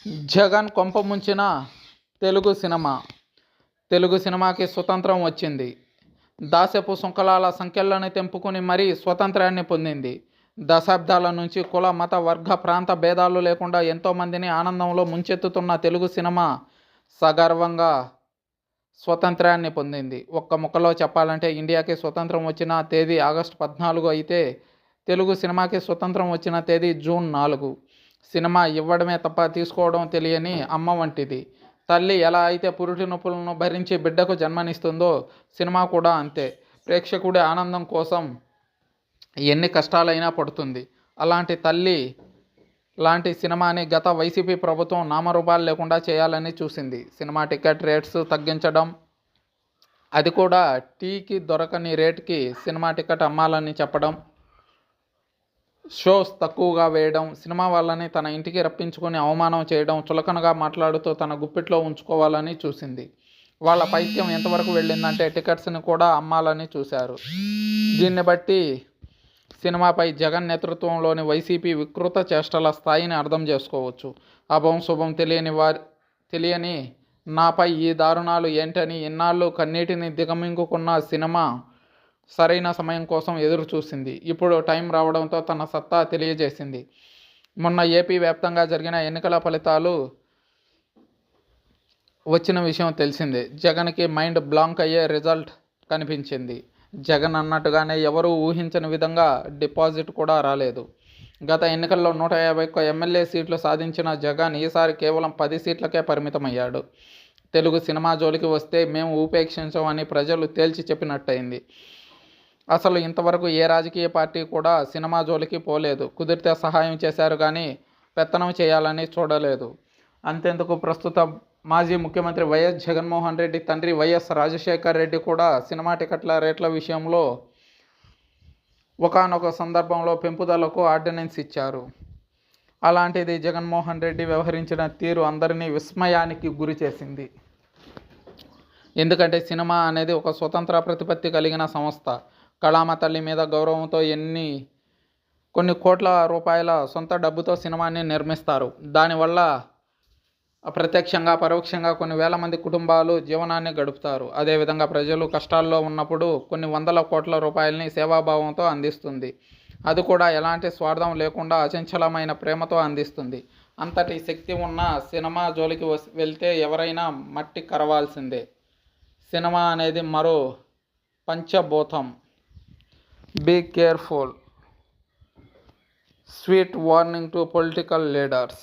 జగన్ కొంప ముంచిన తెలుగు సినిమాకి స్వతంత్రం వచ్చింది. దాసపు సుంకలాల సంకెళ్లను తెంపుకుని మరీ స్వతంత్రాన్ని పొందింది. దశాబ్దాల నుంచి కుల మత వర్గ ప్రాంత భేదాలు లేకుండా ఎంతోమందిని ఆనందంలో ముంచెత్తుతున్న తెలుగు సినిమా సగర్వంగా స్వతంత్రాన్ని పొందింది. ఒక్క ముక్కలో చెప్పాలంటే ఇండియాకి స్వతంత్రం వచ్చిన తేదీ ఆగస్టు 14 అయితే తెలుగు సినిమాకి స్వతంత్రం వచ్చిన తేదీ జూన్ 4. సినిమా ఇవ్వడమే తప్ప తీసుకోవడం తెలియని అమ్మ వంటిది. తల్లి ఎలా అయితే పురిటి నొప్పులను భరించి బిడ్డకు జన్మనిస్తుందో సినిమా కూడా అంతే. ప్రేక్షకుడి ఆనందం కోసం ఎన్ని కష్టాలైనా పడుతుంది. అలాంటి తల్లి లాంటి సినిమాని గత వైసీపీ ప్రభుత్వం నామరూపాలు లేకుండా చేయాలని చూసింది. సినిమా టికెట్ రేట్స్ తగ్గించడం, అది కూడా టీకి దొరకని రేటుకి సినిమా టికెట్ అమ్మాలని చెప్పడం, షోస్ తక్కువగా వేయడం, సినిమా వాళ్ళని తన ఇంటికి రప్పించుకొని అవమానం చేయడం, చులకనగా మాట్లాడుతూ తన గుప్పిట్లో ఉంచుకోవాలని చూసింది. వాళ్ళ పైత్యం ఎంతవరకు వెళ్ళిందంటే టికెట్స్ని కూడా అమ్మాలని చూశారు. దీన్ని బట్టి సినిమాపై జగన్ నేతృత్వంలోని వైసీపీ వికృత చేష్టల స్థాయిని అర్థం చేసుకోవచ్చు. అభం శుభం తెలియని నాపై ఈ దారుణాలు ఏంటని ఇన్నాళ్ళు కన్నీటిని దిగమింగుకున్న సినిమా సరైన సమయం కోసం ఎదురు చూసింది. ఇప్పుడు టైం రావడంతో తన సత్తా తెలియజేసింది. మొన్న ఏపీ వ్యాప్తంగా జరిగిన ఎన్నికల ఫలితాలు వచ్చిన విషయం తెలిసిందే. జగన్కి మైండ్ బ్లాంక్ అయ్యే రిజల్ట్ కనిపించింది. జగన్ అన్నట్టుగానే ఎవరూ ఊహించని విధంగా డిపాజిట్ కూడా రాలేదు. గత ఎన్నికల్లో 151 ఎమ్మెల్యే సీట్లు సాధించిన జగన్ ఈసారి కేవలం 10 సీట్లకే పరిమితమయ్యాడు. తెలుగు సినిమా జోలికి వస్తే మేము ఉపేక్షించమని ప్రజలు తేల్చి చెప్పినట్టయింది. అసలు ఇంతవరకు ఏ రాజకీయ పార్టీ కూడా సినిమా జోలికి పోలేదు. కుదిరితే సహాయం చేశారు కానీ పెత్తనం చేయాలని చూడలేదు. అంతెందుకు ప్రస్తుత మాజీ ముఖ్యమంత్రి వైఎస్ జగన్మోహన్ రెడ్డి తండ్రి వైఎస్ రాజశేఖర్ రెడ్డి కూడా సినిమా టికెట్ల రేట్ల విషయంలో ఒకానొక సందర్భంలో పెంపుదలకు ఆర్డినెన్స్ ఇచ్చారు. అలాంటిది జగన్మోహన్ రెడ్డి వ్యవహరించిన తీరు అందరినీ విస్మయానికి గురి చేసింది. ఎందుకంటే సినిమా అనేది ఒక స్వతంత్ర ప్రతిపత్తి కలిగిన సంస్థ. కళామ తల్లి మీద గౌరవంతో కొన్ని కోట్ల రూపాయల సొంత డబ్బుతో సినిమాని నిర్మిస్తారు. దానివల్ల ప్రత్యక్షంగా పరోక్షంగా కొన్ని వేల మంది కుటుంబాలు జీవనాన్ని గడుపుతారు. అదేవిధంగా ప్రజలు కష్టాల్లో ఉన్నప్పుడు కొన్ని వందల కోట్ల రూపాయలని సేవాభావంతో అందిస్తుంది. అది కూడా ఎలాంటి స్వార్థం లేకుండా అచంచలమైన ప్రేమతో అందిస్తుంది. అంతటి శక్తి ఉన్న సినిమా జోలికి వెళ్తే ఎవరైనా మట్టి కరవాల్సిందే. సినిమా అనేది మరో పంచభూతం. Be careful. Sweet warning to political leaders.